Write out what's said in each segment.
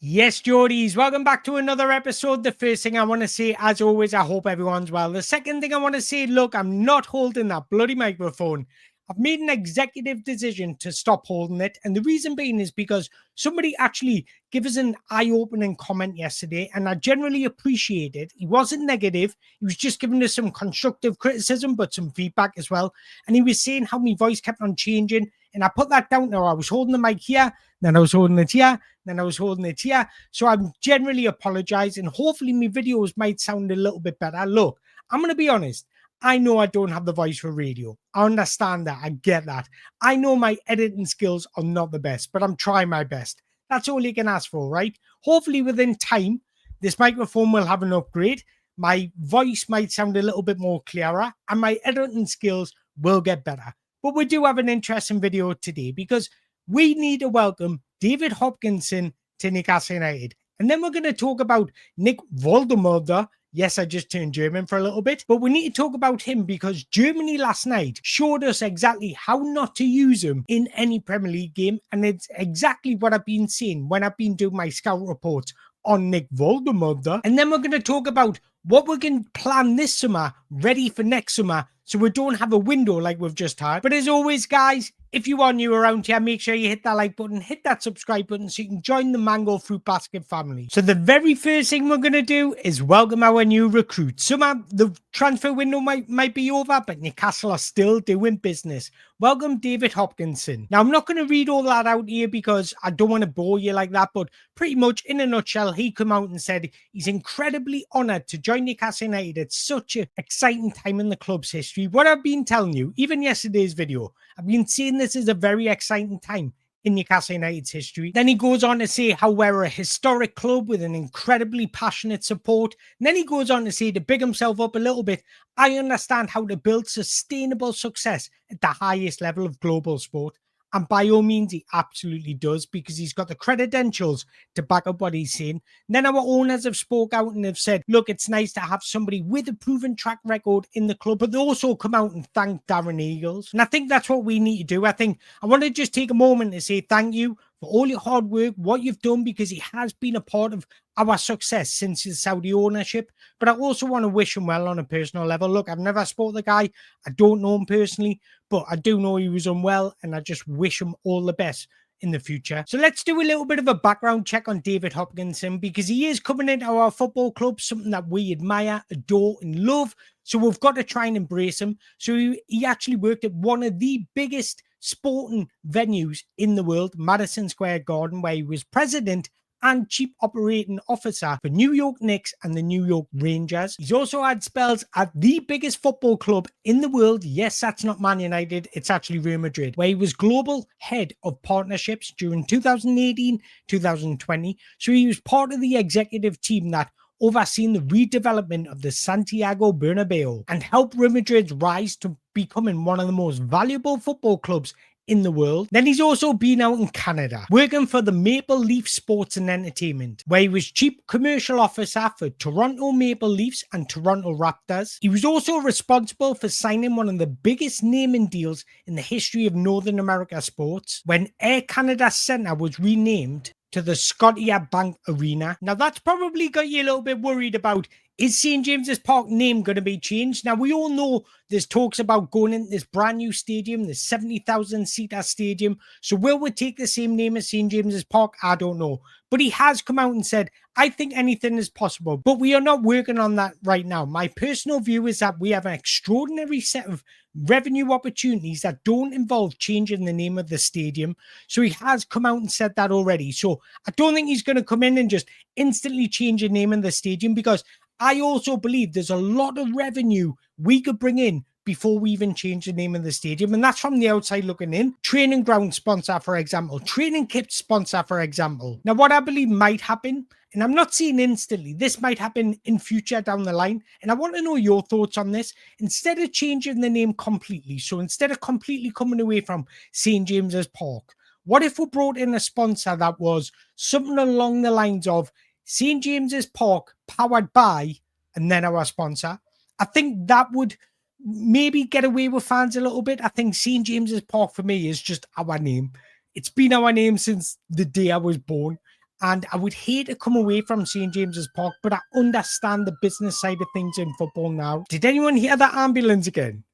Yes, Geordies, welcome back to another episode. The first thing I want to say, as always, I hope everyone's well. The second thing I want to say, look, I'm not holding that bloody microphone. I've made an executive decision to stop holding it. And the reason being is because somebody actually gave us an eye-opening comment yesterday, and I generally appreciate it. He wasn't negative. He was just giving us some constructive criticism, but some feedback as well. And he was saying how my voice kept on changing. And I put that down to I was holding the mic here, then I was holding it here, then I was holding it here. So I'm generally apologizing. Hopefully my videos might sound a little bit better. Look, I'm going to be honest. I know I don't have the voice for radio. I understand that. I get that. I know my editing skills are not the best, but I'm trying my best. That's all you can ask for, right? Hopefully within time, this microphone will have an upgrade. My voice might sound a little bit more clearer and my editing skills will get better. But we do have an interesting video today because we need to welcome David Hopkinson to Newcastle United. And then we're going to talk about Nick Woltemade. Yes, I just turned German for a little bit, but we need to talk about him because Germany last night showed us exactly how not to use him in any Premier League game. And it's exactly what I've been seeing when I've been doing my scout reports on Nick Woltemade. And then we're going to talk about what we can plan this summer, ready for next summer, so we don't have a window like we've just had. But as always, guys, if you are new around here, make sure you hit that like button, hit that subscribe button so you can join the Mango Fruit Basket family. So the very first thing we're going to do is welcome our new recruits. The transfer window might be over, but Newcastle are still doing business. Welcome, David Hopkinson. Now, I'm not going to read all that out here because I don't want to bore you like that, but pretty much in a nutshell, he came out and said he's incredibly honoured to join Newcastle United at such an exciting time in the club's history. What I've been telling you, even yesterday's video, I've been saying this is a very exciting time in Newcastle United's history. Then he goes on to say how we're a historic club with an incredibly passionate support. And then he goes on to say, to big himself up a little bit, I understand how to build sustainable success at the highest level of global sport. And by all means, he absolutely does because he's got the credentials to back up what he's saying. And then our owners have spoke out and have said, look, it's nice to have somebody with a proven track record in the club, but they also come out and thank Darren Eagles. And I think that's what we need to do. I want to just take a moment to say thank you for all your hard work, what you've done, because he has been a part of our success since his Saudi ownership. But I also want to wish him well on a personal level. Look, I've never spoke to the guy. I don't know him personally, but I do know he was unwell, and I just wish him all the best in the future. So let's do a little bit of a background check on David Hopkinson because he is coming into our football club, something that we admire, adore, and love. So we've got to try and embrace him. So he actually worked at one of the biggest sporting venues in the world, Madison Square Garden, where he was president and chief operating officer for New York Knicks and the New York Rangers. He's also had spells at the biggest football club in the world. Yes, that's not Man United, it's actually Real Madrid, where he was global head of partnerships during 2018-2020. So he was part of the executive team that overseen the redevelopment of the Santiago Bernabeu and helped Real Madrid's rise to becoming one of the most valuable football clubs in the world. Then he's also been out in Canada, working for the Maple Leaf Sports and Entertainment, where he was chief commercial officer for Toronto Maple Leafs and Toronto Raptors. He was also responsible for signing one of the biggest naming deals in the history of Northern America sports, when Air Canada Centre was renamed to the Scotia Bank Arena. Now, that's probably got you a little bit worried about, is St. James's Park name going to be changed? Now, we all know there's talks about going into this brand new stadium, this 70,000-seater stadium. So will we take the same name as St. James's Park? I don't know. But he has come out and said, I think anything is possible, but we are not working on that right now. My personal view is that we have an extraordinary set of revenue opportunities that don't involve changing the name of the stadium. So he has come out and said that already. So I don't think he's going to come in and just instantly change the name of the stadium, because I also believe there's a lot of revenue we could bring in before we even change the name of the stadium. And that's from the outside looking in. Training ground sponsor, for example. Training kit sponsor, for example. Now, what I believe might happen, and I'm not saying instantly, this might happen in future down the line, and I want to know your thoughts on this. Instead of changing the name completely, so instead of completely coming away from St. James's Park, what if we brought in a sponsor that was something along the lines of St. James's Park powered by, and then our sponsor? I think that would maybe get away with fans a little bit. I think St. James's Park for me is just our name. It's been our name since the day I was born. And I would hate to come away from St. James's Park, but I understand the business side of things in football now. Did anyone hear that ambulance again?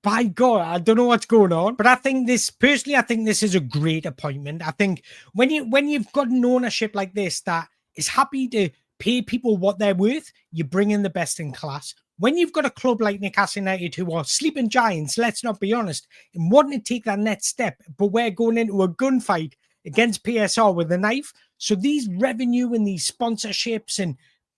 By God, I don't know what's going on, but I think this is a great appointment. I think when you've got an ownership like this that is happy to pay people what they're worth, you bring in the best in class. When you've got a club like Newcastle United who are sleeping giants, let's not be honest, and wanting to take that next step, but we're going into a gunfight against PSR with a knife. So these revenue and these sponsorships and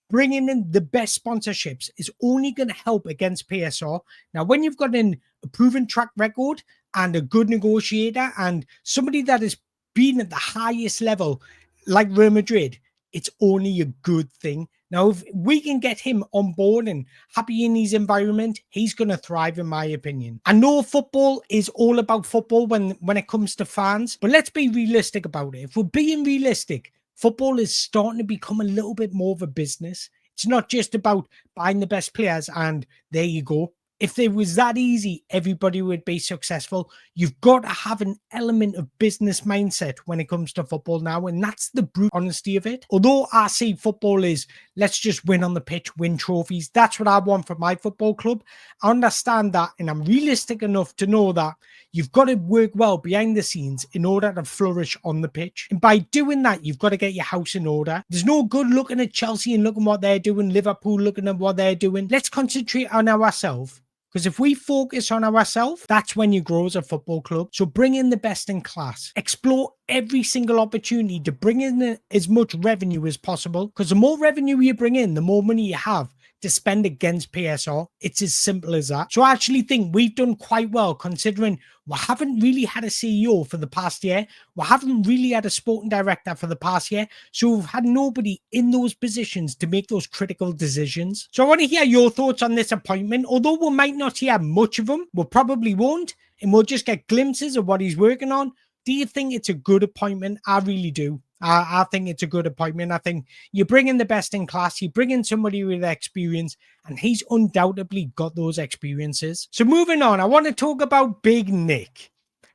bringing in the best sponsorships is only going to help against PSR. Now, when you've got a proven track record and a good negotiator and somebody that has been at the highest level like Real Madrid, it's only a good thing. Now, if we can get him on board and happy in his environment, he's going to thrive, in my opinion. I know football is all about football when it comes to fans, but let's be realistic about it. If we're being realistic, football is starting to become a little bit more of a business. It's not just about buying the best players and there you go. If it was that easy, everybody would be successful. You've got to have an element of business mindset when it comes to football now, and that's the brute honesty of it. Although I see football is, let's just win on the pitch, win trophies. That's what I want for my football club. I understand that, and I'm realistic enough to know that you've got to work well behind the scenes in order to flourish on the pitch. And by doing that, you've got to get your house in order. There's no good looking at Chelsea and looking what they're doing, Liverpool looking at what they're doing. Let's concentrate on ourselves. Because if we focus on ourselves, that's when you grow as a football club. So bring in the best in class. Explore every single opportunity to bring in as much revenue as possible. Because the more revenue you bring in, the more money you have to spend against PSR. It's as simple as that. So I actually think we've done quite well considering we haven't really had a CEO for the past year. We haven't really had a sporting director for the past year. So we've had nobody in those positions to make those critical decisions. So I want to hear your thoughts on this appointment. Although we might not hear much of him, we probably won't. And we'll just get glimpses of what he's working on. Do you think it's a good appointment? I really do. I think it's a good appointment. I think you bring in the best in class, you bring in somebody with experience, and he's undoubtedly got those experiences. So moving on, I want to talk about Big Nick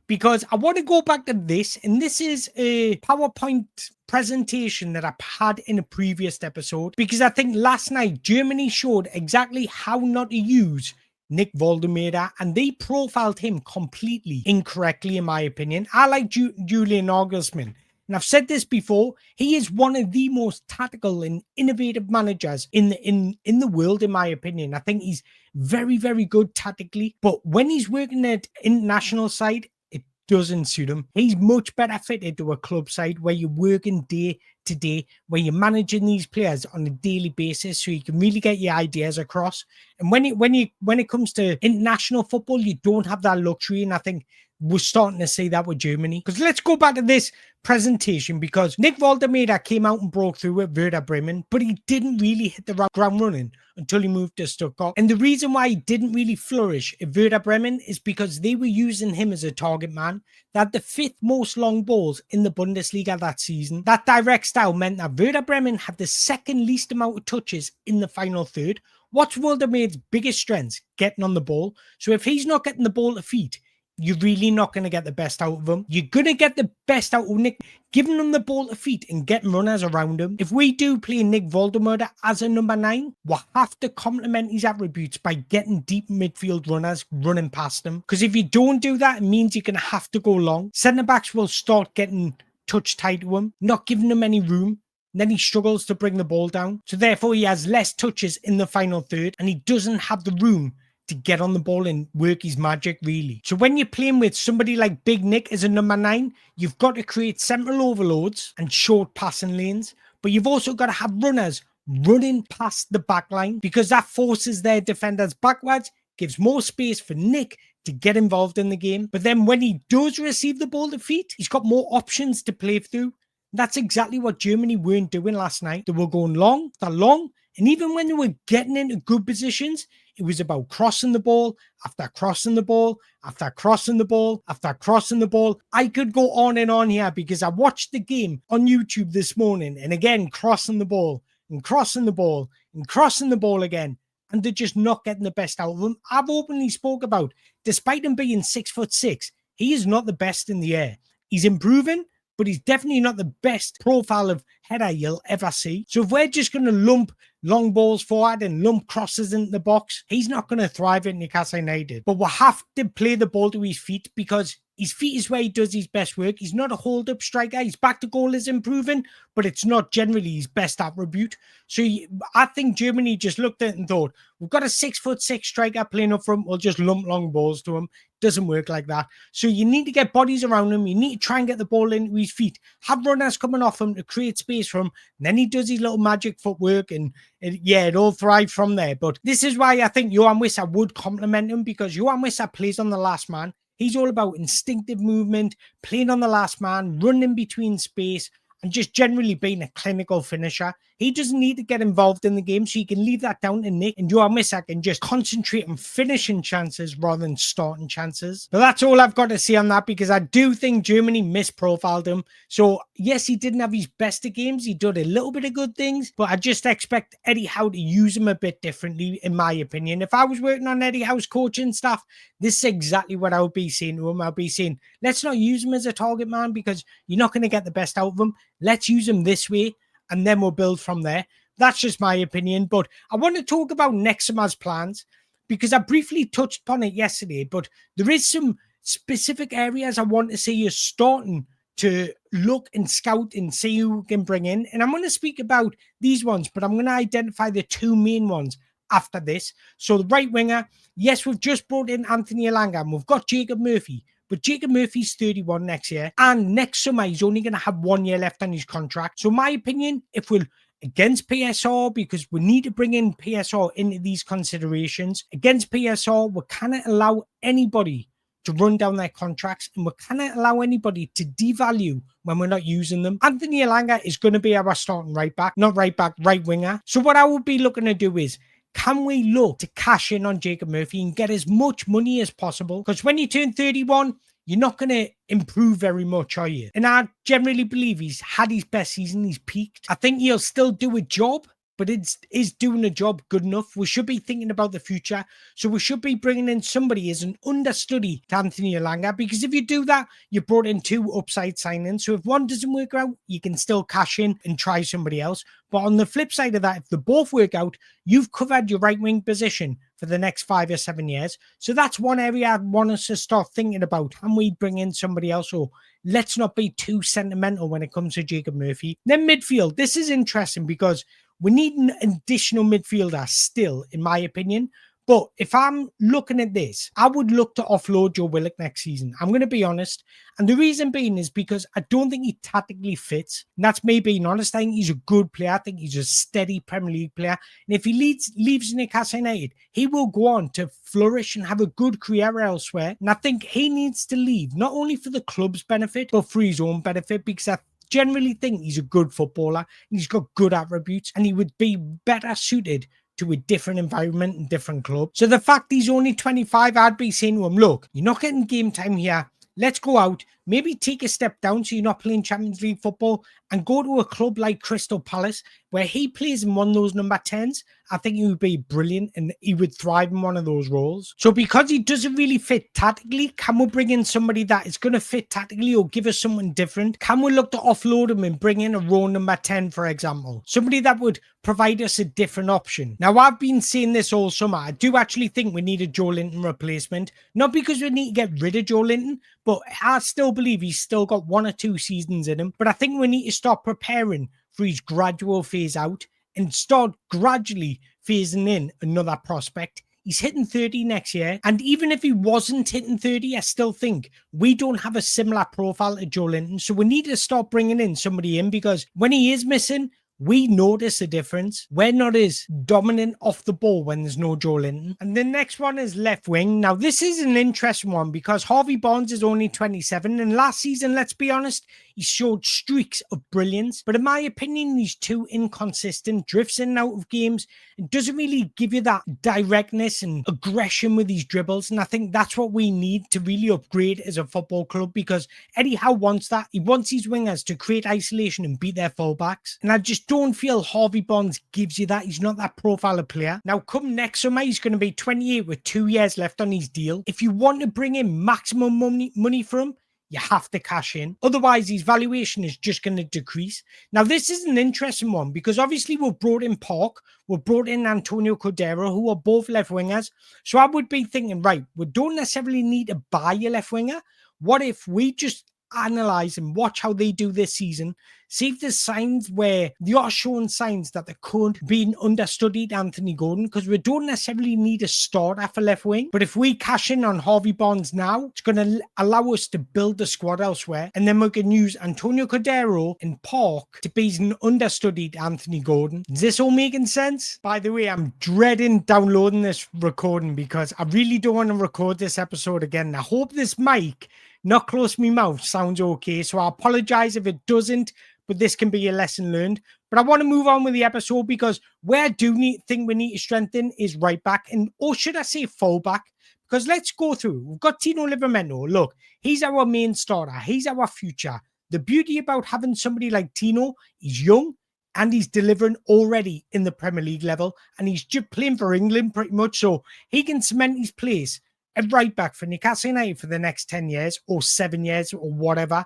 because I want to go back to this, and this is a PowerPoint presentation that I had in a previous episode because I think last night Germany showed exactly how not to use Nick Woltemade, and they profiled him completely incorrectly, in my opinion. I like Julian Nagelsmann. And I've said this before, he is one of the most tactical and innovative managers in the world, in my opinion. I think he's very, very good tactically. But when he's working at international side, it doesn't suit him. He's much better fitted to a club side where you're working day to day, where you're managing these players on a daily basis so you can really get your ideas across. And when it comes to international football, you don't have that luxury. And I think we're starting to see that with Germany. Because let's go back to this presentation because Nick Woltemade came out and broke through at Werder Bremen, but he didn't really hit the ground running until he moved to Stuttgart. And the reason why he didn't really flourish at Werder Bremen is because they were using him as a target man. They had the 5th most long balls in the Bundesliga that season. That direct style meant that Werder Bremen had the 2nd least amount of touches in the final third. What's Woltemade's biggest strengths? Getting on the ball. So if he's not getting the ball to feet, you're really not going to get the best out of him. You're going to get the best out of Nick, giving him the ball to feet and getting runners around him. If we do play Nick Woltemade as a number 9, we'll have to complement his attributes by getting deep midfield runners running past him. Because if you don't do that, it means you're going to have to go long. Centre-backs will start getting touch tight to him, not giving him any room. Then he struggles to bring the ball down. So therefore, he has less touches in the final third and he doesn't have the room to get on the ball and work his magic, really. So when you're playing with somebody like Big Nick as a number 9, you've got to create central overloads and short passing lanes, but you've also got to have runners running past the back line because that forces their defenders backwards, gives more space for Nick to get involved in the game. But then when he does receive the ball to feet, he's got more options to play through. That's exactly what Germany weren't doing last night. They were going long, and even when they were getting into good positions, it was about crossing the ball after crossing the ball after crossing the ball after crossing the ball. I could go on and on here because I watched the game on YouTube this morning and again crossing the ball and crossing the ball and crossing the ball again, and they're just not getting the best out of him. I've openly spoke about, despite him being 6'6", he is not the best in the air. He's improving, but he's definitely not the best profile of header you'll ever see. So if we're just going to lump long balls forward and lump crosses into the box, he's not going to thrive at Newcastle United. But we'll have to play the ball to his feet because his feet is where he does his best work. He's not a hold-up striker. His back-to-goal is improving, but it's not generally his best attribute. So I think Germany just looked at it and thought, we've got a 6'6" striker playing up front. We'll just lump long balls to him. Doesn't work like that. So you need to get bodies around him. You need to try and get the ball into his feet. Have runners coming off him to create space for him. And then he does his little magic footwork and it all thrives from there. But this is why I think Johan Wissa would complement him, because Johan Wissa plays on the last man. He's all about instinctive movement, playing on the last man, running between space, and just generally being a clinical finisher. He doesn't need to get involved in the game, so you can leave that down to Nick, and Johan Wissa can just concentrate on finishing chances rather than starting chances. But that's all I've got to say on that, because I do think Germany misprofiled him. So yes, he didn't have his best of games. He did a little bit of good things, but I just expect Eddie Howe to use him a bit differently, in my opinion. If I was working on Eddie Howe's coaching staff, this is exactly what I would be saying to him. I'll be saying, let's not use him as a target man because you're not going to get the best out of him. Let's use him this way, and then we'll build from there. That's just my opinion. But I want to talk about next summer's plans, because I briefly touched upon it yesterday, but there is some specific areas I want to see you starting to look and scout and see who we can bring in. And I'm going to speak about these ones, but I'm going to identify the two main ones after this. So the right winger, yes, we've just brought in Anthony Elanga and we've got Jacob Murphy. But Jacob Murphy's 31 next year, and next summer he's only going to have 1 year left on his contract. So my opinion, if we're against PSR, because we need to bring in PSR into these considerations, against PSR, we cannot allow anybody to run down their contracts, and we cannot allow anybody to devalue when we're not using them. Anthony Elanga is going to be our starting right back, not right back, right winger. So what I would be looking to do is, can we look to cash in on Jacob Murphy and get as much money as possible? Because when you turn 31, you're not going to improve very much, are you? And I generally believe he's had his best season. He's peaked. I think he'll still do a job, but is doing a job good enough? We should be thinking about the future. So we should be bringing in somebody as an understudy to Anthony Elanga, because if you do that, you brought in two upside signings. So if one doesn't work out, you can still cash in and try somebody else. But on the flip side of that, if they both work out, you've covered your right wing position for the next 5 or 7 years. So that's one area I want us to start thinking about. Can we bring in somebody else? Or let's not be too sentimental when it comes to Jacob Murphy. Then midfield. This is interesting because we need an additional midfielder still, in my opinion. But if I'm looking at this, I would look to offload Joe Willock next season. I'm going to be honest. And the reason being is because I don't think he tactically fits. And that's me being honest. I think he's a good player. I think he's a steady Premier League player. And if he leaves Newcastle United, he will go on to flourish and have a good career elsewhere. And I think he needs to leave, not only for the club's benefit, but for his own benefit, because I generally think he's a good footballer. He's got good attributes, and he would be better suited to a different environment and different club. So the fact he's only 25, I'd be saying to him, look, you're not getting game time here. Let's go out, maybe take a step down so you're not playing Champions League football, and go to a club like Crystal Palace where he plays in one of those number 10s. I think he would be brilliant and he would thrive in one of those roles. So because he doesn't really fit tactically, can we bring in somebody that is going to fit tactically or give us something different? Can we look to offload him and bring in a row number 10, for example? Somebody that would provide us a different option. Now, I've been saying this all summer. I do actually think we need a Joe Linton replacement. Not because we need to get rid of Joe Linton, but I still believe he's still got 1 or 2 seasons in him. But I think we need to start preparing for his gradual phase out and start gradually phasing in another prospect. He's hitting 30 next year. And even if he wasn't hitting 30, I still think we don't have a similar profile to Joe Linton. So we need to start bringing in somebody in, because when he is missing, we notice a difference. We're not as dominant off the ball when there's no Joe Linton. And the next one is left wing. Now, this is an interesting one because Harvey Barnes is only 27. And last season, let's be honest, he showed streaks of brilliance. But in my opinion, he's too inconsistent, drifts in and out of games, and doesn't really give you that directness and aggression with his dribbles. And I think that's what we need to really upgrade as a football club, because Eddie Howe wants that. He wants his wingers to create isolation and beat their fullbacks. And I just don't feel Harvey Barnes gives you that. He's not that profile of player. Now, come next summer, he's going to be 28 with 2 years left on his deal. If you want to bring in maximum money for him, you have to cash in. Otherwise, his valuation is just going to decrease. Now, this is an interesting one because obviously we've brought in Park, we've brought in Antonio Cordero, who are both left wingers. So I would be thinking, right, we don't necessarily need to buy a left winger. What if we just analyze and watch how they do this season, see if there's signs where they are showing signs that they could be an understudied Anthony Gordon, because we don't necessarily need a starter for left wing. But if we cash in on Harvey Barnes now, it's going to allow us to build the squad elsewhere, and then we can use Antonio Cordero and Park to be an understudied Anthony Gordon. Is this all making sense? By the way, I'm dreading downloading this recording because I really don't want to record this episode again. I hope this mic not close to my mouth sounds okay, so I apologize if it doesn't, but this can be a lesson learned. But I want to move on with the episode because where I do think we need to strengthen is right back, or should I say fullback? Because let's go through. We've got Tino Livramento. Look, he's our main starter. He's our future. The beauty about having somebody like Tino, he's young and he's delivering already in the Premier League level, and he's just playing for England pretty much, so he can cement his place at right back for Newcastle United for the next 10 years or 7 years or whatever.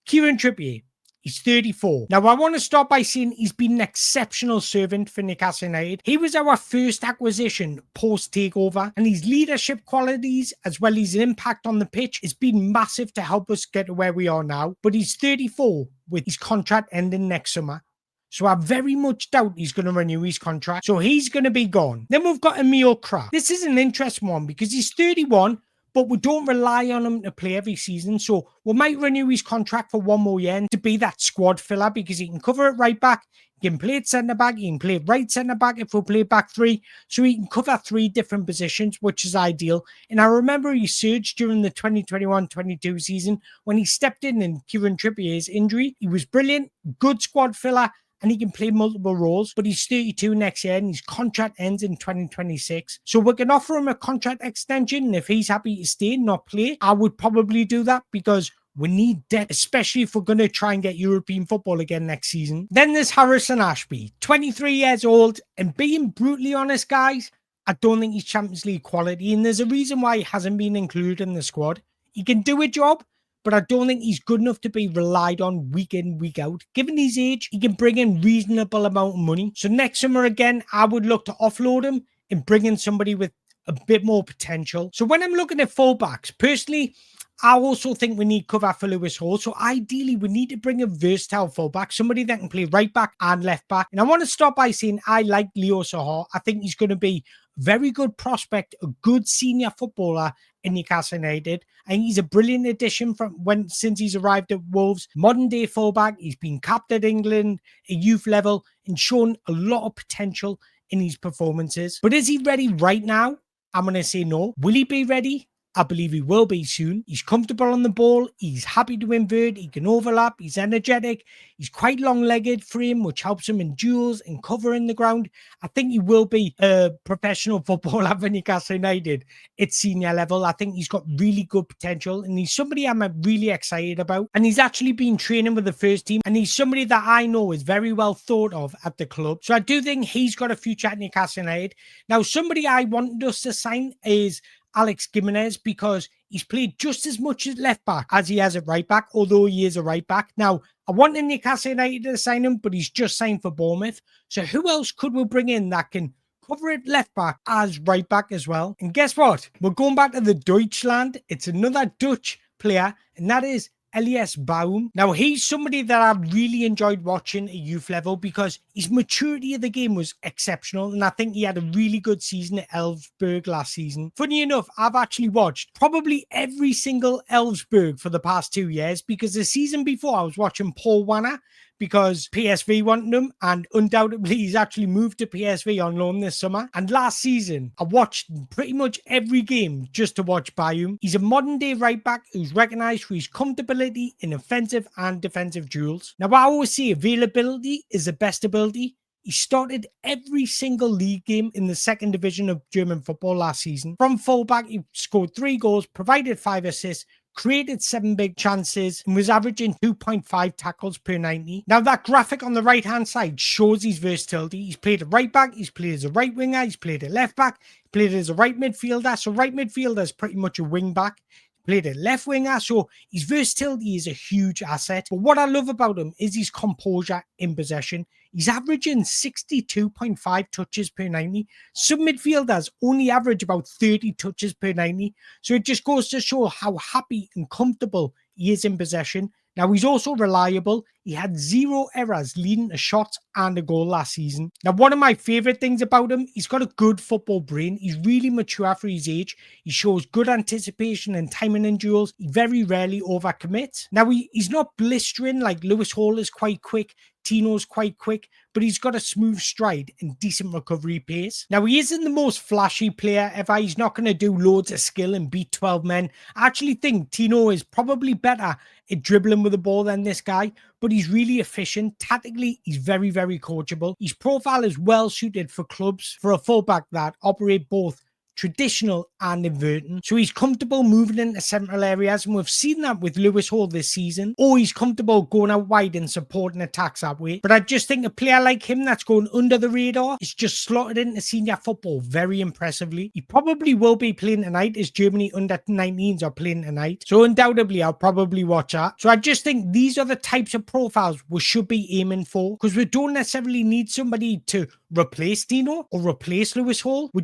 Kieran Trippier, he's 34. Now, I want to start by saying he's been an exceptional servant for Newcastle United. He was our first acquisition post-takeover, and his leadership qualities as well as his impact on the pitch has been massive to help us get to where we are now. But he's 34 with his contract ending next summer. So I very much doubt he's going to renew his contract. So he's going to be gone. Then we've got Emil Krafth. This is an interesting one because he's 31, but we don't rely on him to play every season. So we might renew his contract for one more year to be that squad filler because he can cover it right back. He can play it centre back. He can play right centre back if we play back three. So he can cover 3 different positions, which is ideal. And I remember he surged during the 2021-22 season when he stepped in Kieran Trippier's injury. He was brilliant, good squad filler, and he can play multiple roles, but he's 32 next year and his contract ends in 2026. So we can offer him a contract extension, and if he's happy to stay and not play, I would probably do that because we need depth, especially if we're going to try and get European football again next season. Then there's Harrison Ashby, 23 years old, and being brutally honest, guys, I don't think he's Champions League quality, and there's a reason why he hasn't been included in the squad. He can do a job, but I don't think he's good enough to be relied on week in, week out. Given his age, he can bring in reasonable amount of money. So next summer again, I would look to offload him and bring in somebody with a bit more potential. So when I'm looking at fullbacks, personally, I also think we need cover for Lewis Hall. So ideally, we need to bring a versatile fullback, somebody that can play right back and left back. And I want to start by saying I like Leo Sahar. I think he's going to be a very good prospect, a good senior footballer in Newcastle United. I think he's a brilliant addition since he's arrived at Wolves. Modern day fullback. He's been capped at England at youth level and shown a lot of potential in his performances. But is he ready right now? I'm going to say no. Will he be ready? I believe he will be soon. He's comfortable on the ball. He's happy to invert. He can overlap. He's energetic. He's quite long-legged for him, which helps him in duels and covering the ground. I think he will be a professional footballer for Newcastle United at senior level. I think he's got really good potential, and he's somebody I'm really excited about. And he's actually been training with the first team, and he's somebody that I know is very well thought of at the club. So I do think he's got a future at Newcastle United. Now, somebody I wanted us to sign is Alex Gimenez, because he's played just as much at left back as he has at right back, although he is a right back. Now, I wanted Newcastle United to sign him, but he's just signed for Bournemouth. So who else could we bring in that can cover it left back as right back as well? And guess what? We're going back to the Deutschland. It's another Dutch player, and that is Elias Baum. Now, he's somebody that I really enjoyed watching at youth level because his maturity of the game was exceptional, and I think he had a really good season at Elfsborg last season. Funny enough, I've actually watched probably every single Elfsborg for the past 2 years because the season before I was watching Paul Wanner because PSV wanted him, and undoubtedly he's actually moved to PSV on loan this summer. And last season, I watched pretty much every game just to watch Baum. He's a modern-day right-back who's recognised for his comfortability in offensive and defensive duels. Now, I always say availability is the best ability. He started every single league game in the second division of German football last season. From fullback, he scored 3 goals, provided 5 assists, created 7 big chances, and was averaging 2.5 tackles per 90. Now, that graphic on the right-hand side shows his versatility. He's played at right back, he's played as a right winger, he's played at left back, he played as a right midfielder. So right midfielder is pretty much a wing back. played at left winger, so his versatility is a huge asset. But what I love about him is his composure in possession. He's averaging 62.5 touches per 90. Some midfielders only average about 30 touches per 90. So it just goes to show how happy and comfortable he is in possession. Now, he's also reliable. He had 0 errors leading to shots and a goal last season. Now, one of my favourite things about him, he's got a good football brain. He's really mature for his age. He shows good anticipation and timing in duels. He very rarely overcommits. Now, he's not blistering like Lewis Hall is quite quick. Tino's quite quick, but he's got a smooth stride and decent recovery pace. Now, he isn't the most flashy player ever. He's not going to do loads of skill and beat 12 men. I actually think Tino is probably better at dribbling with the ball than this guy, but he's really efficient. Tactically, he's very, very coachable. His profile is well suited for clubs for a fullback that operate both traditional and inverting. So he's comfortable moving into central areas, and we've seen that with Lewis Hall this season. Or he's comfortable going out wide and supporting attacks that way. But I just think a player like him that's going under the radar is just slotted into senior football very impressively. He probably will be playing tonight as Germany under 19s are playing tonight. So undoubtedly, I'll probably watch that. So I just think these are the types of profiles we should be aiming for, because we don't necessarily need somebody to replace Dino or replace Lewis Hall. We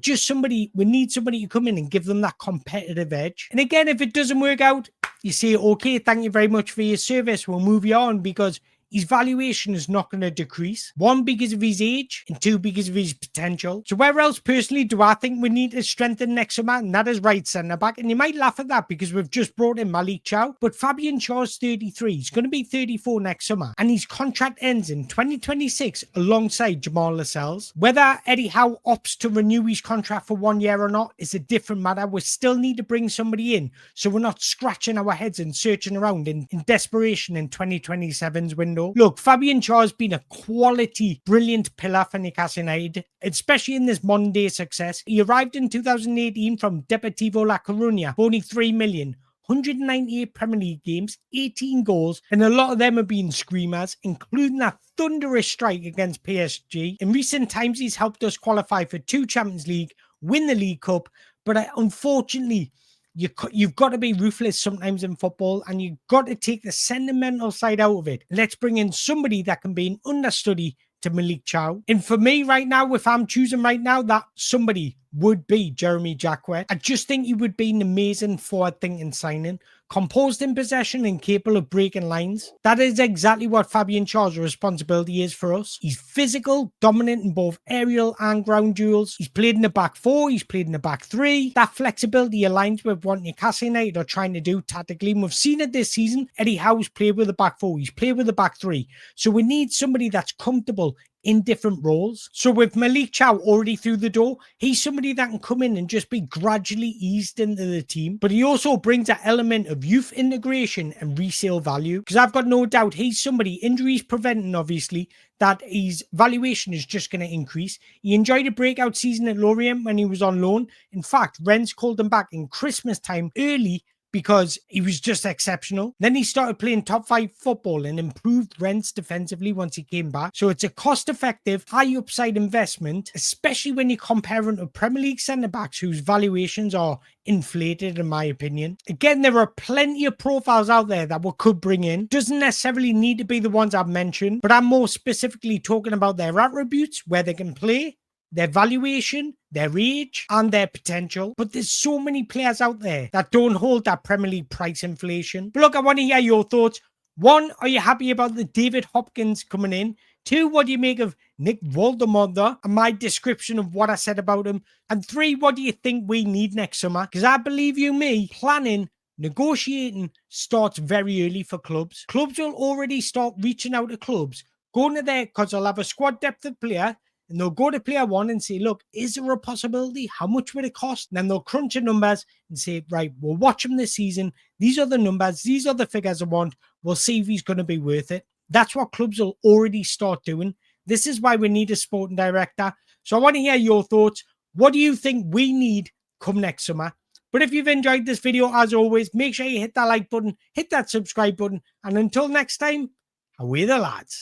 need somebody to come in and give them that competitive edge. And again, if it doesn't work out, you say, okay, thank you very much for your service. We'll move you on, because his valuation is not going to decrease. 1, because of his age, and 2, because of his potential. So where else personally do I think we need to strengthen next summer? And that is right centre back. And you might laugh at that because we've just brought in Malik Chow, but Fabian Schär's 33. He's going to be 34 next summer, and his contract ends in 2026 alongside Jamal Lascelles. Whether Eddie Howe opts to renew his contract for 1 year or not is a different matter. We still need to bring somebody in, so we're not scratching our heads and searching around in desperation in 2027's window. Look, Fabian Schär has been a quality, brilliant pillar for Newcastle United, especially in this modern day success. He arrived in 2018 from Deportivo La Coruña for only 3 million. 198 Premier League games, 18 goals, and a lot of them have been screamers, including that thunderous strike against PSG. In recent times, he's helped us qualify for 2 Champions League, win the League Cup, but unfortunately, you've got to be ruthless sometimes in football, and you've got to take the sentimental side out of it. Let's bring in somebody that can be an understudy to Malik Chow. And for me right now, if I'm choosing right now, that somebody would be Jeremy Jacquet. I just think he would be an amazing forward-thinking signing, composed in possession and capable of breaking lines. That is exactly what Fabian Schär's responsibility is for us. He's physical, dominant in both aerial and ground duels. He's played in the back 4, he's played in the back 3. That flexibility aligns with what Newcastle United are trying to do tactically. And we've seen it this season. Eddie Howe's played with the back 4, he's played with the back 3. So we need somebody that's comfortable in different roles. So with Malik Chow already through the door, he's somebody that can come in and just be gradually eased into the team. But he also brings that element of youth integration and resale value, because I've got no doubt he's somebody, injuries preventing obviously, that his valuation is just going to increase. He enjoyed a breakout season at Lorient when he was on loan. In fact, Rennes called him back in Christmas time early because he was just exceptional. Then he started playing top 5 football and improved Rennes defensively once he came back. So it's a cost-effective, high-upside investment, especially when you compare him to Premier League centre-backs whose valuations are inflated, in my opinion. Again, there are plenty of profiles out there that we could bring in. Doesn't necessarily need to be the ones I've mentioned, but I'm more specifically talking about their attributes, where they can play, their valuation, their age, and their potential. But there's so many players out there that don't hold that Premier League price inflation. But look, I want to hear your thoughts. 1, are you happy about the David Hopkins coming in? 2, what do you make of Nick Woltemade and my description of what I said about him? And 3, what do you think we need next summer? Because I believe you me, planning, negotiating starts very early for clubs. Clubs will already start reaching out to clubs, going to there because they'll have a squad depth of player, and they'll go to player 1 and say, look, is there a possibility? How much would it cost? And then they'll crunch the numbers and say, right, we'll watch him this season. These are the numbers. These are the figures I want. We'll see if he's going to be worth it. That's what clubs will already start doing. This is why we need a sporting director. So I want to hear your thoughts. What do you think we need come next summer? But if you've enjoyed this video, as always, make sure you hit that like button, hit that subscribe button. And until next time, away the lads.